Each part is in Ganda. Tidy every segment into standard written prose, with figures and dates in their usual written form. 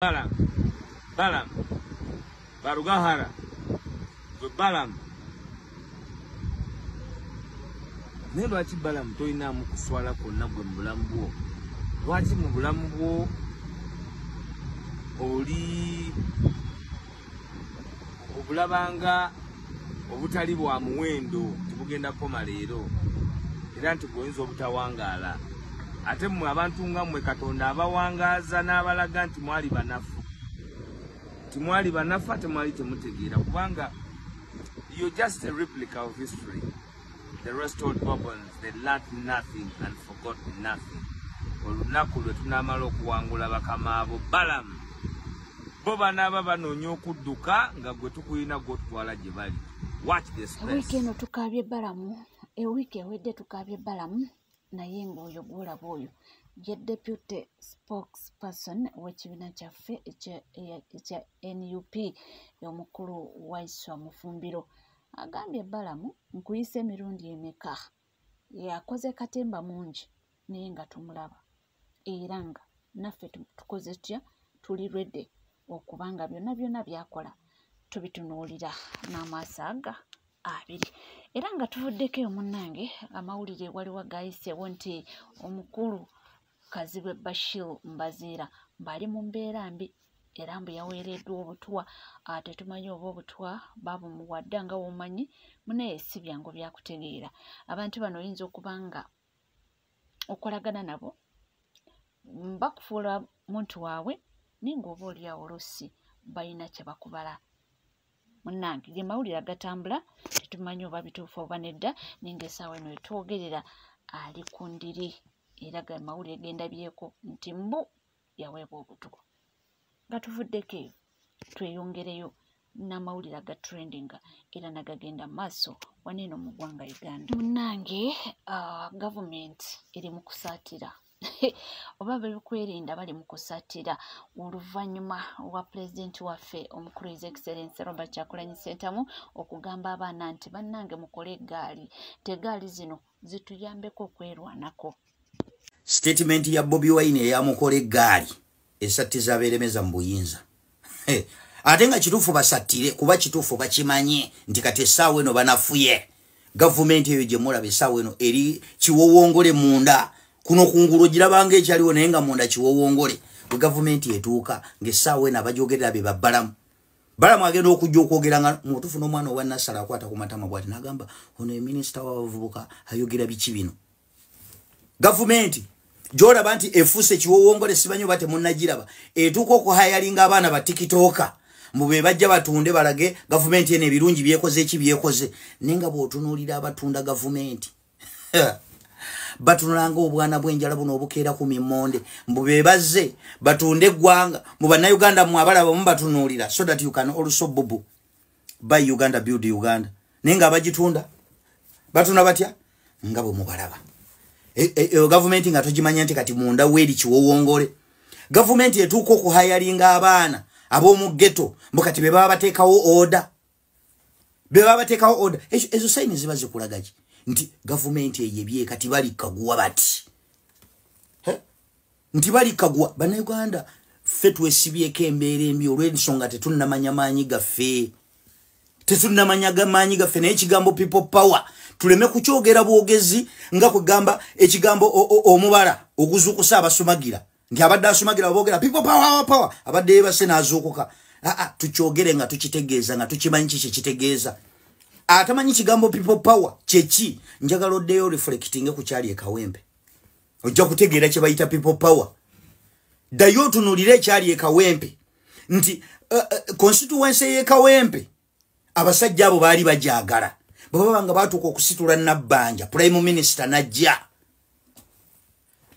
Balam, Barugahara, Balam. Never achieve Balam, Toina Mukuswala, Konabum Bulambo. Watching Bulambo, Oli Obulabanga, Obutali wa Muendo, Tugenda Pomalero, Iran to go into Butawangala. Ate mu abantu nga mwe Katonda abawangaza n'abalaga nti mwali banafu. Timwali banafu ate mwali temutegeera kubanga you're just a replica of history. The restored Bourbons, they learned nothing and forgot nothing. Olunaku lwe tunaamala okuwangula bakama abo Balaam. Bo banaaba banoonya okudduka nga gwe tukuyina gw'otutwala gye bali. Watch this space. Ewiki eno tukaabye Balaam. Ewiki ewedde tukaabye Balaam. Naye ng'oyo gw'olaba oyo ye deputy spokesperson w'ekibiina kyaffe ekya NUP y'omukulu Waiswa Mufumbiro agambye Balaam nkuyise emirundi emeka yakoze katemba mungi naye nga tumulaba era nga naffe tukoze tutya tuli ready okubanga byonna byakola tubitunuulira n'amaaso aga abiri era nga tuvuddeko eyo munnange amawulire waliwo gayisewo nti omukulu Kazibwe Bashir Mbaziira bali mu mbeera mbi era mbu yaweereddwa obutwa ate tumanyi oba obutwa babumuwadde nga womanyi munaye si byangu byakutegeera abantu bano oyinza okubanga okolagana nabo bakufuula muntu waabwe ninga oba oli awo oluusi balina kye bakubala munnange ge mawulire agatambula tetumanyi oba bituufu oba nedda ninga essaawa eno etwogerera ali ku ndiri era ge mawulire gendabyeko nti mbu yaweebwa obutwa nga tuvuddeko eyo tweyongereyo n'amawulire agatrendinga era nagagenda maaso waneeno mu ggwanga Uganda munnange gavumenti eri mu kusaatira oba bebikwerinda bali mu kusaatira oluvannyuma lwa pulezidenti waffe omukulu His Excellency Robert Kyagulanyi Ssentamu okugamba abaana nti bannange mukole eggaali teggaali zino zituyambeko okwerwanako. Statement ya Bobi Wine eyamukole eggaali esattiza abeeremeza mu buyinza ate nga kituufu basattire kuba kituufu bakimanye nti kati essaawa eno banafuye gavumenti eyo gye mulaba essaawa eno eri kiwowongole munda kuno kungulu girabanga ekyaliwo naye nga munda kiwowongole bwe gavumenti etuuka ng'essaawa eno abajogerera be babbalamu Balamu agenda okujja okwogera nga mutuufu n'omwana owa Nassala akwata ku matama bw'ati n'agamba ono ye minisita w'abavubuka ayogera biki bino gavumenti gy'olaba nti efuuse kiwowongole simanyi oba temunnagiraba etuuka okuhayalinga abaana ba tikitooka mu be bajja batunde balage gavumenti eno ebirungi byekoze eki byekoze naye nga bw'otunuulira abatunda gavumenti batunulanga obwana bw'enjala buno obukeera ku mimmonde mbu be bazze batunde eggwanga mu bannayuganda mu abalaba mu batunuulira so that you can also buy Uganda build Uganda naye nga abagitunda batunda batya nga bwe mubalaba gavumenti nga togimanya nti kati munda weeri kiwowongole gavumenti etuuka okuhayalinga abaana ab'omu ghetto mbu kati be baba bateekawo order ezo sayini ziba zikulagaki nti gavumenti eyebye kati bali kaguwa bati nti bali kaguwa bannayuganda ffe twesibyeko embeera embi olw'ensonga tetunnamanya maanyi gaffe naye ekigambo people power tuleme kukyogera bwogezi nga kugamba ekigambo omubala oguzuukusa abasumagira nti abadde asumagira boogera people power abadde yebase n'azuukuka tukyogere nga tukitegeeza nga tukimanyi kiki kitegeeza atamanyi kigambo people power kyeki njagala oddeyo reflecting ku kyali ekawempe ojja kutegeera kye bayita people power ddayo otunuulire ekyali ekawempe nti constituency y'ekawempe abasajja abo baali bajagala bwe baba nga baatuuka okusitula Nabbanja prime minister najja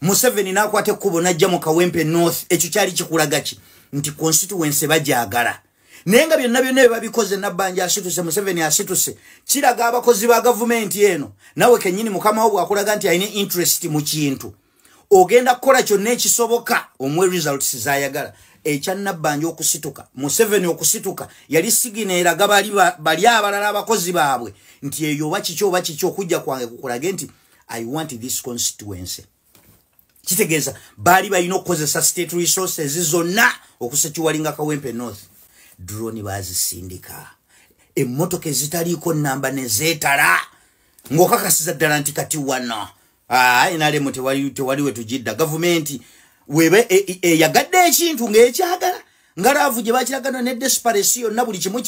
Museveni n'akwata ekkubo najja mu Kawempe North ekyo kyali kikulagaki nti constituency bajagala naye nga byonna bye babikoze Nabbanja asituse Museveni asituse kiraga abakozi ba gavumenti eno nawe kennyini mukama wo bw'akulaga nti alina interest mu kintu ogenda kukola kyonna ekisoboka omwe results zayagala ekya Nabbanja okusituka Museveni okusituka yali sigina eraga bali abalala abakozi baabwe nti eyo oba kiki okujja kwange kukulage nti I want this constituency kitegeeza baali balina okukozesa state resources zonna okusekiwalinga Kawempe North. Drone bazisindika, emmotoka ezitaliiko nnamba ne zeetala ng'okakasiza ddala nti kati wano NRM tewali we tugidda. Gavumenti weba yagadde ekintu ng'ekyagala nga laavu gye bakiragana ne desperation yonna buli kimu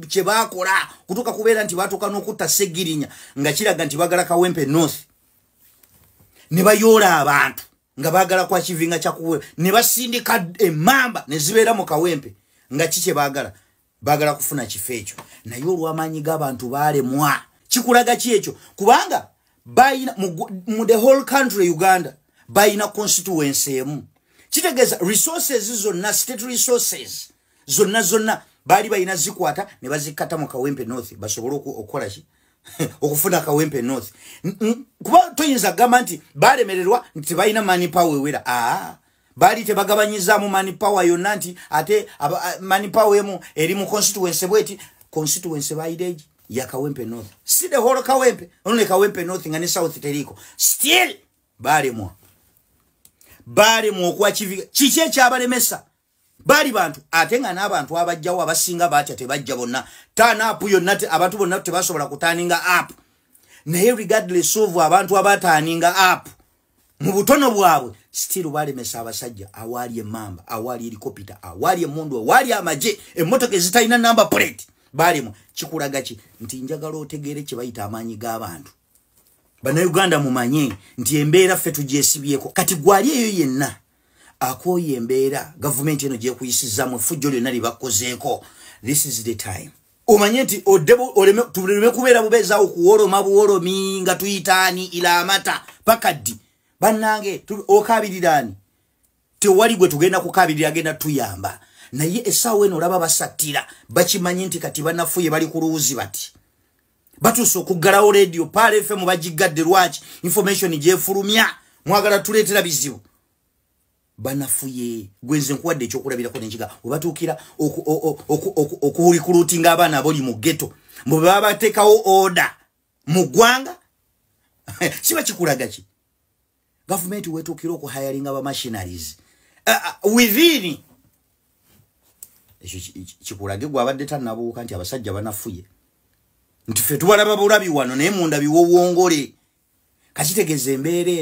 kye baakola kutuuka kubeera nti baatuuka n'okutta Segirinya nga kiraga nti baagala Kawempe North. Ne bayoola abantu nga baagala kwa kivinga kyakuwe, ne basindika emmamba ne zibeera mu Kawempe nga kikye baagala kufuna kifo ekyo. Naye olw'amaanyi g'abantu baalemwa. Kikulaga ki ekyo? Kubanga bayina mu the whole country Uganda bayina constituency emu. Kitegeeza resources zonna, state resources zonna baali bayina zikwata ne bazikata mu Kawempe North basobole okukola ki okufuna Kawempe North. Kuba toyinza gamba nti baalemererwa nti bayina money power wera. Baali tebagabanyizaamu money power yonna nti ate money power emu eri mu constituency bweti. Constituency baideji ya Kawempe North. Si the whole Kawempe, only Kawempe North nga ne South teriko. Still balemwa kwa kiviga kiki kyabalemesa. Bali bantu ate nga n'abantu abajjawo abasinga batya tebajja bonna. Turn up yonna abantu bonna tebasobola kutaaninga up. Naye regardless of abantu abataaninga up mu butono bwabwe still balemesa abasajja awali emamba, awali helicopter, awali emundu, awali amaje, emmotoka ezitalina number plate. Balimo kikulaga ki nti njagala otegeere kye bayita amaanyi g'abantu. Bannayuganda mumanye nti embeera ffe tugyesibyeko. Kati gwali eyo yenna akooye embeera gavumenti eno gyekuyisizaamu effujjo lyonna libakozeeko. This is the time. Omanye nti tuleme kubeera bubeezaawo kuwoloma buwolomi nga tuyitaani ila amata pakaddi. Bannange okaabiriraani tewali gwe tugenda kukaabirira agenda tuyamba. Naye essaawa eno olaba basattira bakimanyi nti kati bannafuye bali ku luwuzi bati. Batuuse okuggalawo radio Pale FM bagigadde lwaki information gyefulumya mwagala tuleetera bizibu. Bannafuye gwenze nkuwadde ekyokulabirako n'enkiga webatuukira okuhurikuluutinga abaana abali mu ghetto mbu baba bateekawo order mu ggwanga. Kiba kikulaga ki? Gavumenti wetuukira okuhayalinga ba machineries within kikulage gwabadde tannabuuka nti abasajja banafuye nti ffe tubalaba bulabi wano naye munda biwowongole. Kakitegeeza embeera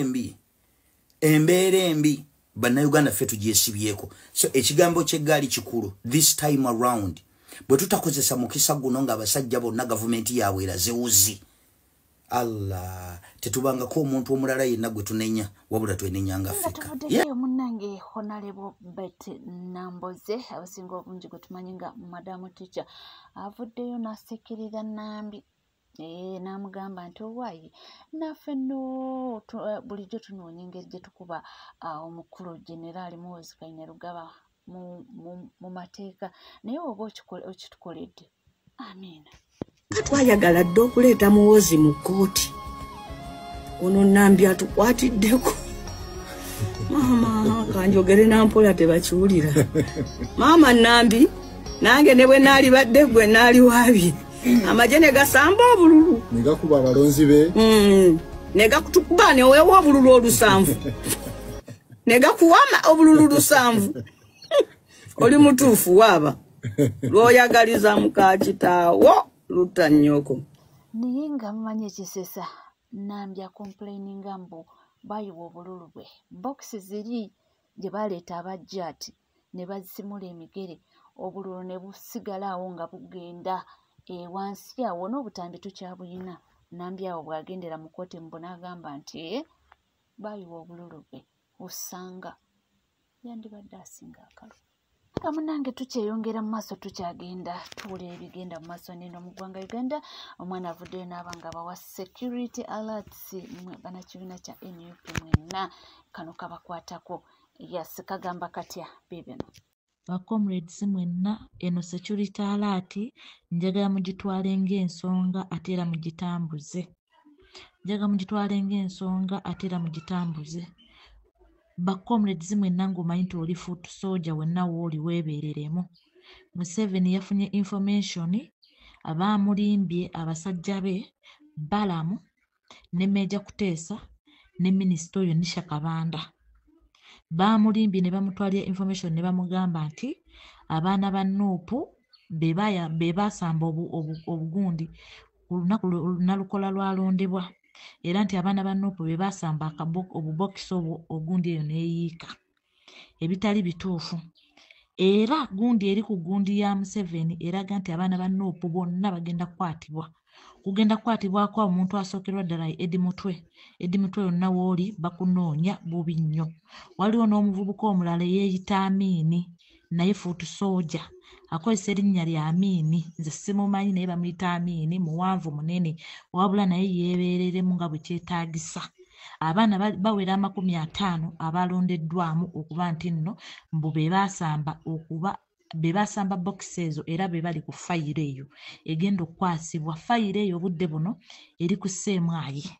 embi bannayuganda ffe tugyesibyeko. So ekigambo ky'eggaali kikulu this time around bwe tutakozesa mukisa guno nga abasajja bonna gavumenti yaabwe erazewuzi. Allah tetubangako omuntu omulala yenna gwe tunenya wabula twenenyanga Afrika. Munnange Honorable Bet Namboze abasinga obungi gwe tumanyi nga Madamu Teacher avuddeyo n'asekerera Nambi n'amugamba nti owaayi naffe nno bulijjo tunoonya engeri gye tukuba omukulu Generaali Muhoozi Kainerugaba mu mateeka naye oba okitukoledde. Amiina. Twayagala dde okuleeta Muhoozi mu kkooti. Ono Nambi atukwatiddeko. Mama kanjogere nampola tebakiwulira. Mama Nambi nange ne bwe naali badde gwe naali waabye. Amaje ne gasamba obululu. Negakuba abalonzi be. Negakutukuba ne weewa obululu olusanvu. Negakuwama obululu lusanvu. Oli mutuufu waaba. Lw'oyagaliza muka kitaawo lutannyoko. Naye nga mumanyi ekisesa Nambi complaininga mbu bayiwa obululu bwe. Boxi ziri gye baleeta abajjaati ne bazisimula emigere obululu ne busigala awo nga bugenda wansi awo n'obutambi tukyabuyina. Nambi awo bw'agendera mu kkooti mbu n'agamba nti bayiwa obululu bwe osanga yandibadde asinga akalu. Munange tukyeyongera mu maaso tukyagenda tuwulira ebigenda mu maaso neno mu ggwanga Uganda. Omwana avuddeyo n'abanga bawa security alerts bannakibiina kya NUP mwenna kano kabakwatako. Yes, kagamba katya bibino. Comrades mwenna eno security alert njagala mugitwale ng'ensonga ate era mugitambuze. Comrades mwenna ng'omanyi nti oli foot soldier wenna wooli weebereremu. Museveni yafunye information abaamulimbye abasajja be Balamu ne Meja Kuteesa ne Minisita oyo Nisha Kabanda. bamulimbye ne bamutwalira information ne bamugamba nti abaana ba Nuupu be baasamba obugundi ku lunaku nalukola lwalondebwa era nti abaana ba Nuupu be baasamba obubokisi ogundi eyo neeyiika ebitali bituufu. Era gundi eri ku gundi ya Museveni eraga nti abaana ba Nuupu bonna bagenda kukwatibwa. Kugenda kukwatibwako omuntu asookerwa ddala Eddie Mutwe yonna wooli bakunoonya bubi nnyo. Waliwo n'omuvubuka omulala eyeeyita Amiini naye Foot Soldier akozesa erinnya lya Amiini, nze simumanyi naye bamuyita Amiini, muwanvu munene wabula naye yeebeereremu nga bwe kyetaagisa. Abaana bawera 50 abalondeddwamu okuba nti nno mbu be baasamba bokisi ezo era be bali ku fayiro eyo egenda okukwasibwa. Fayiro eyo obudde buno eri ku Ssemwayi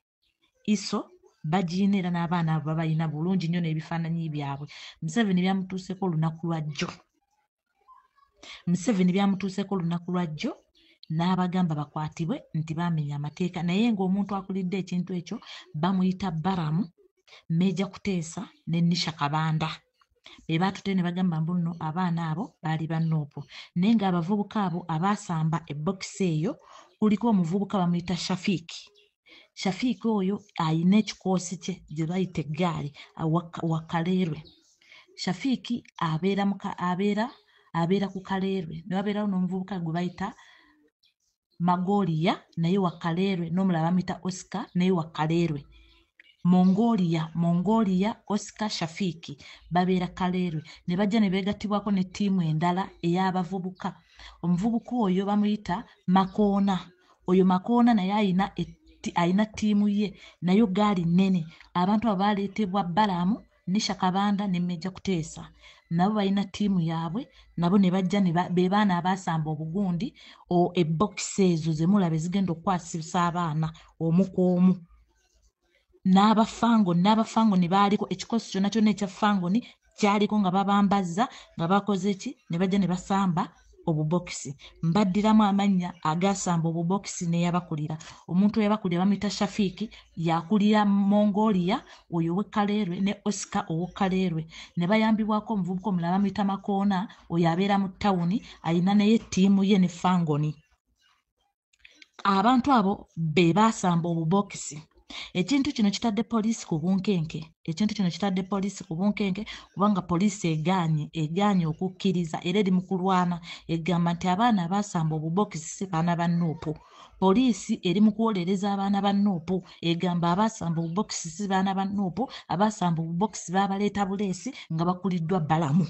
iso bagiina era n'abaana abo babayina bulungi nnyo n'ebifaananyi byabwe. Museveni byamutuuseko lunaku lwa jjo n'abagamba bakwatibwe nti baamenya amateeka, naye ng'omuntu akulidde ekintu ekyo bamuyita Balamu Meja Kuteesa ne Nisha Kabanda. Be baatute ne bagamba mbu nno abaana abo baali ba Nuupu, naye ng'abavubuka abo abaasamba ebbokisi eyo kuliko omuvubuka bamuyita Shafiiki oyo ayina ekikoosi kye gye bayita eggaali wa Kaleerwe. Shafiiki abeera ku Kaleerwe, ne wabeerawo n'omuvubuka gwe bayita Magoliya naye wa Kaleerwe, n'omulala bamuyita Oscar naye wa Kaleerwe. Mongolia Oscar Shafiiki babeera Kaleerwe ne bajja ne beegattibwako ne ttiimu endala ey'abavubuka. Omuvubuka oyo bamuyita Makoona. Oyo Makoona naye ayina ttiimu ye nayo gaali nnene. Abantu abo baaleetebwa Balamu, Nisha Kabanda ne Meja Kuteesa, nabo balina ttiimu yaabwe, nabo ne bajja be baana abaasamba obugundi ebbokisi ezo ze mulaba zigenda okukwasisa abaana omu ku omu. N'abafangoni baaliko ekikosi kyonna kyonna ekya fangoni kyaliko nga babambazza nga bakoze ki ne bajja ne basamba obubokisi. Mbaddiramu amannya agaasamba obubokisi n'eyabakulira. Omuntu eyabakulira bamuyita Shafiiki, yakulira Mongolia oyo ow'e Kaleerwe ne Oscar ow'e Kaleerwe. Ne bayambibwako omuvubuka omulala bamuyita Makoona oyo abeera mu ttawuni ayina naye ttiimu ye ne fangoni. Abantu abo be baasamba obubokisi. Ekintu kino kitadde poliisi ku bunkenke kubanga poliisi egaanye okukkiriza era eri mu kulwana egamba nti abaana abaasamba obubokisi si baana ba Nuupu. Poliisi eri mu kuwolereza abaana ba Nuupu egamba abaasamba obubokisi si baana ba Nuupu, abaasamba obubokisi babaleeta buleesi nga bakuliddwa Balamu.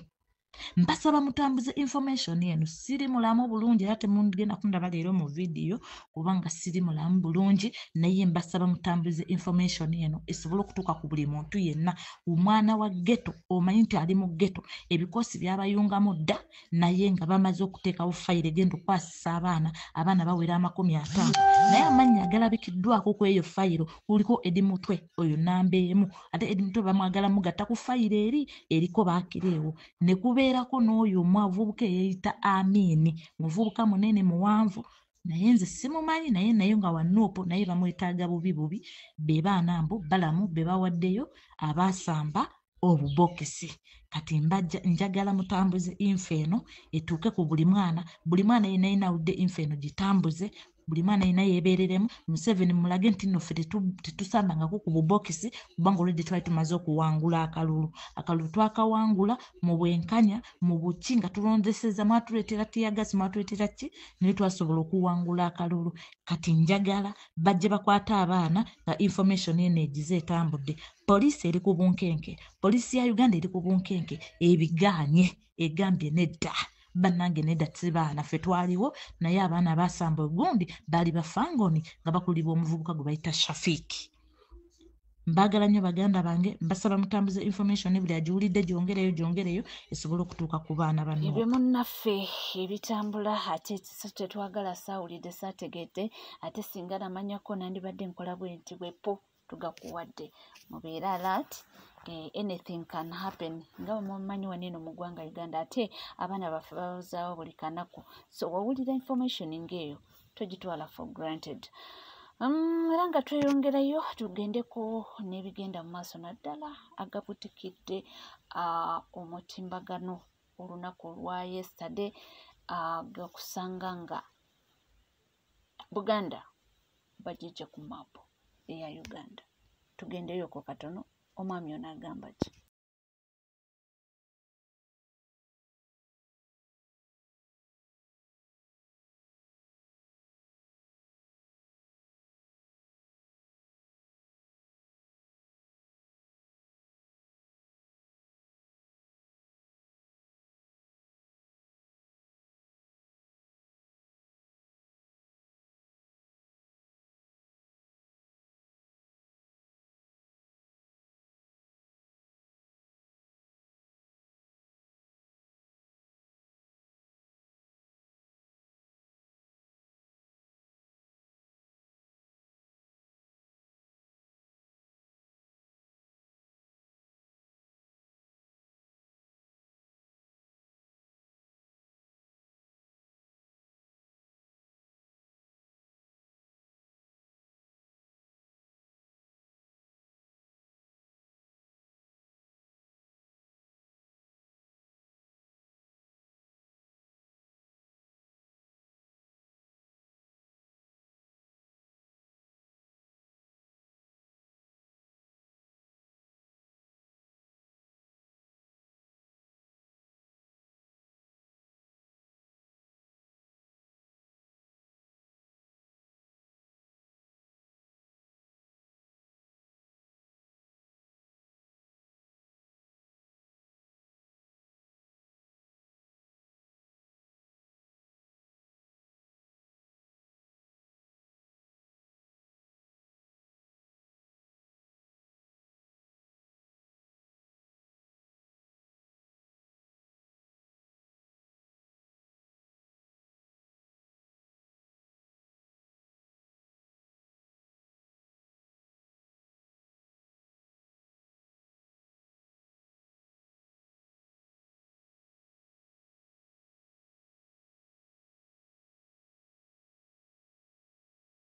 Mbasaba mutambuze information eno. Siri mulamu bulungi era temugenda kundaba leero mu vidiyo kubanga siri mulamu bulungi, naye mbasaba mutambuze information eno esobole okutuuka ku buli muntu yenna. Omwana wa ghetto omanyi nti ali mu ghetto, ebikosi byabayungamu dda naye nga bamaze okuteekawo fayiro egenda okukwasisa abaana bawera 50. Naye amannya agalabikiddwako ku eyo fayiro kuliko Eddie Mutwe oyo namba emu, ate Eddie Mutwe bamwagala mugatta ku fayiro eriko baakireewo. Ne kubeerako n'oyo omuvubuka eyeeyita Amiini, muvubuka munene muwanvu naye nze simumanyi naye nga wa Nuupu naye bamwetaaga bubi. Be baana mbu Balamu be bawaddeyo abaasamba obubokisi. Kati njagala mutambuze info eno etuuke ku buli mwana yenna yenawudde info eno gitambuze, buli mwana yenna yeebeereremu. Museveni mulage nti nno ffe tetusambangako ku bubokisi kubanga olwedde twali tumaze okuwangula akalulu twakawangula mu bwenkanya mu buki nga tulondeseza, mwatuleetera tiyagasi mwatuleetera ki, naye twasobola okuwangula akalulu. Kati njagala bajje bakwata abaana nga information eno egize etambudde. Poliisi eri ku bunkenke, poliisi ya Uganda eri ku bunkenke ebigaanye egambye nedda. Bannange nedda tibaana ffe twaliwo, naye abaana abaasamba ogundi baali bafangoni nga bakulibwa omuvubuka gwe bayita Shafiiki. Mbagala nnyo baganda bange, mbasaba mutambuze information buli agiwulidde gyongereyo esobole okutuuka ku baana banno. Ebyo munnaffe ebitambula ate tetwagala saawulidde saategedde, ate singa namanyako nandibadde nkola bwenti bwepo tugakuwadde. Mubeere alert. Anything can happen nga mumanyi waneno mu ggwanga Uganda, ate abaana baffe babuzaawo buli kanaku, so wawulira information ng'eyo togitwala for granted. Era nga tweyongerayo tugendeko n'ebigenda mu maaso naddala agabutikidde omutimbagano olunaku lwa yesterday gakusanga nga Buganda bagijja ku maapu eya Uganda. Tugendeyoko katono, omwami ono agamba ki?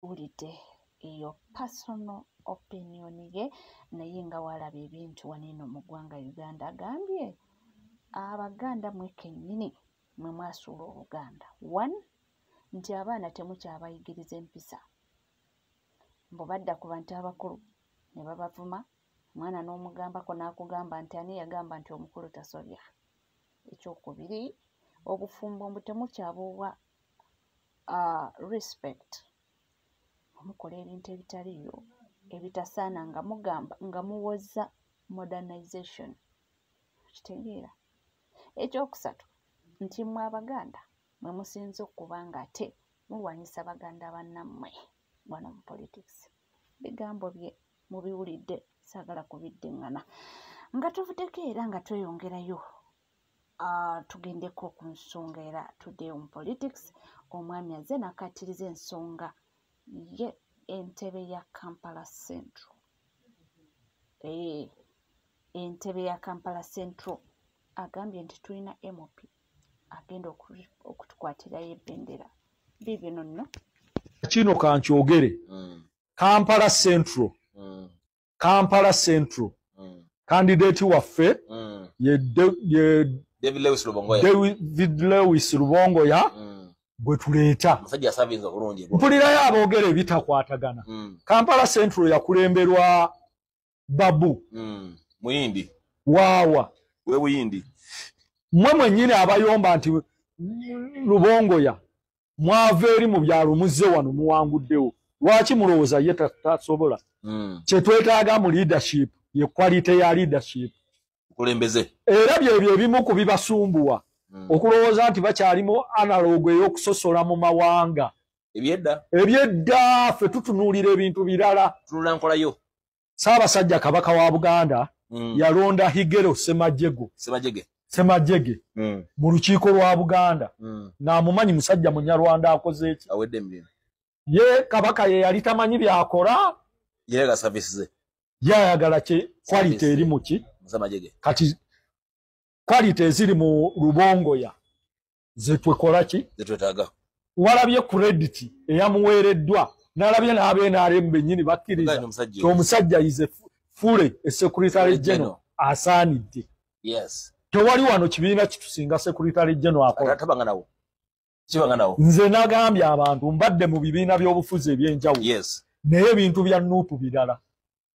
Ulidde eyo personal opinion ye naye nga walaba ebintu waneno mu ggwanga Uganda. Agambye Abaganda mwe kennyini mwe mwasuula Obuganda. 1 nti abaana temukyabayigiriza empisa, mbu badda ku bantu abakulu ne babavuma, omwana n'omugambako n'akugamba nti ani yagamba nti omukulu tasobya. Ekyokubiri, obufumbo mbu temukyabuwa respect. Mukola ebintu ebitaliyo ebitasaana nga mugamba nga muwoza modernization. Kitegeera. Ekyokusatu nti mwe Abaganda mwe musinze okuba nga ate mulwanyisa Baganda bannammwe wano mu politics. Bigambo bye mubiwulidde, saagala kubiddiŋŋana. Nga tuvudeko era nga tweyongerayo tugendeko ku nsonga era tuddeyo mu politics. Omwami azze n'akkaatiriza ensonga ye entebe ya Kampala Central. Entebe ya Kampala Central agambye nti tulina MOP agenda okutukwatirayo ebbendera. Bibino nno kino kankyogere. Kampala Central, Kampala Central candidate waffe ye David Lewis Lubongoya bwe tuleeta mpulirayo aboogere bitakwatagana. Kampala Central yakulemberwa Babu Muyindi waawa we Buyindi. Mmwe mwennyini abayomba nti Lubongoya mwava eri mu byalo muzze wano muwanguddewo. Lwaki mulowooza ye tasobola? Kye twetaaga mu leadership ye quality ya leadership. Kulembeze. Era byebyo ebimu ku bibasumbuwa. Okulowooza nti bakyalimu analogo ey'okusosola mu mawanga. Ebyedda ffe tutunuulira ebintu birala. Tunula nkolayo. Ssaabasajja Kabaka wa Buganda yalonda Higero Semajjege mu lukiiko lwa Buganda. N'amumanyi musajja Munyarwanda akoze eki. Awedde emirimu. Ye Kabaka ye yali tamanyi byakola. Yerega services ze. Yayagala ki quality eri mu ki? Semajjege. Kati quality eziri mu Lubongoya ze twekola ki? Ze twetaaga. Walabye credit eyamuweereddwa nalabye n'abeNRM bennyini bakkiriza omusajja is fule secretary general asaanidde. Yes. Tewali wano kibiina kitusinga secretary general akola. Tabanga nawo. Kibanga nawo. Nze nagambye abantu mbadde mu bibiina by'obufuzi eby'enjawulo. Yes. Naye ebintu bya Nuupu birala.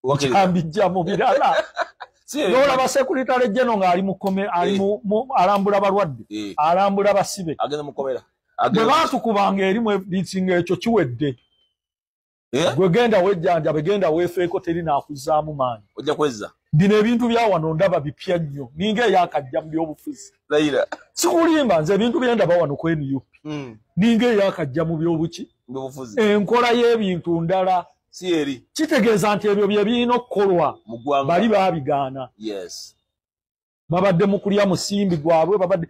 Wakambijja mu birala. N'olaba secretary general ng'ali mu alambula balwadde, alambula basibe. Agenda mu komera. Bwe baatukubanga erimu ebisinga ekyo kiwedde. Gwe genda wejjanja begenda weefeeko teri naakuzaamu maanyi. Ojja kwezza. Bino ebintu bya wano ndaba bipya nnyo. Ninga eyakajja mu by'obufuzi. Laira. Sikulimba nze ebintu bye ndaba wano ku NUP. Ninga eyakajja mu by'obuki. By'obufuzi. Enkola y'ebintu ndala. Si eri. Kitegeeza nti ebyo bye birina okukolwa. Bali baabigaana. Yes. Babadde mu kulya musimbi gwabwe babadde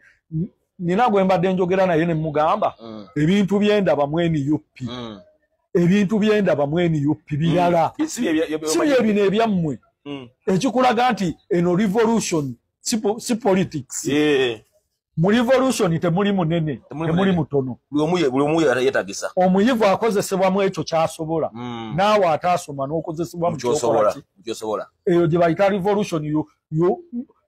nina gwe mbadde njogera naye ne mugamba ebintu bye ndaba mu NUP. Ebintu bye ndaba mu NUP birala. Si ebyo ebyammwe. Ekikulaga nti eno revolution si politics. Mu revolution temuli munene, temuli mutono. Buli omu yetagisa. Omuyivu akozesebwa mu ekyo kyasobola. Naawe ataasoma n'okozesebwa mu kyosobola. Eyo gye bayita revolution,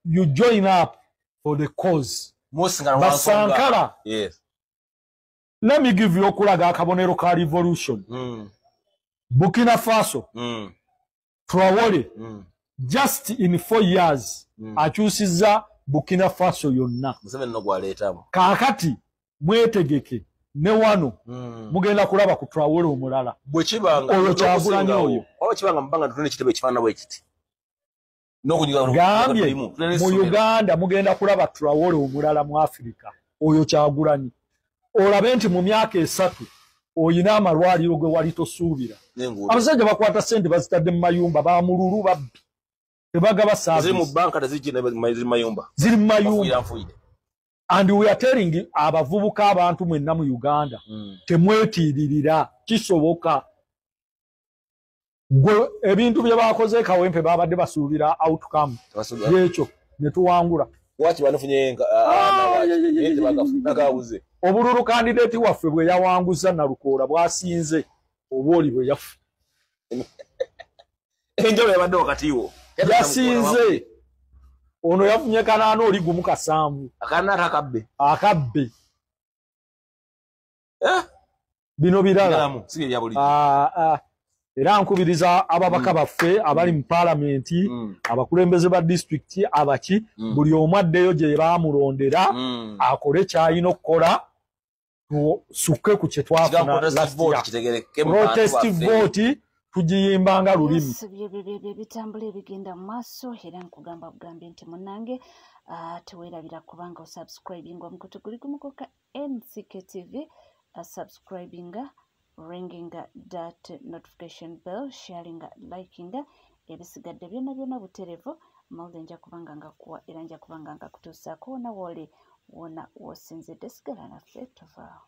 you join up for the cause. Basankara. Yes. Let me give you okulaga akabonero ka revolution. Burkina Faso. Traore. Just in 4 years. Akyusiza Burkina Faso yonna. Museveni no gwaleetamu. Kaakati mwetegeke ne wano mugenda kulaba ku Traore omulala. Bwe kibanga oyo Kyagulanyi oyo. Oba kibanga mbanga tutune kitebe kifaanana bwe kiti. Gambye mu Uganda mugenda kulaba Traore omulala mu Afrika. Oyo Kyagulanyi. Olabe nti mu myaka 3 oyina amalwaliro gwe wali tosuubira. Abasajja bakwata ssente bazitadde mu mayumba bamululu babbi. Tebagaba service. Ziri mu banka tezijja mayumba. Ziri mu mayumba. And we are telling abavubuka abantu mwenna mu Uganda temwetiiririra kisoboka. Gwe ebintu bye bakoze Kawempe babadde basuubira outcome. Ekyo ne tuwangula. Wachi banafunye nagawuze. Obululu candidate waffe bwe yawanguza na Lukoola bwasinze obwoli bwe yafu. Enjobe yabadde wakatiwo. Yasinze. Ono yafunye kanaano oli gumu kasanvu. Akana akabbe. Akabbe. Bino birala. Sige ya buli. Era nkubiriza ababaka baffe abali mu parliament, abakulembeze ba district, abaki buli omu addeyo gye baamulondera akole kyalina okukola tusukke ku kye twafuna protest vote tugiyimbanga lulimi. Bitambula ebigenda mu maaso era nkugamba bugambye nti munnange teweerabira kubanga osubscribinga omukutu guli gumukoka NCK TV subscribinga ringing that notification bell, sharing, liking, ebisigadde byonna buterevu mawulire nja kubanga nga kuwa era nja kubanga nga kutuusaako wona wooli wona wosinzidde sigala naffe tuvaawo.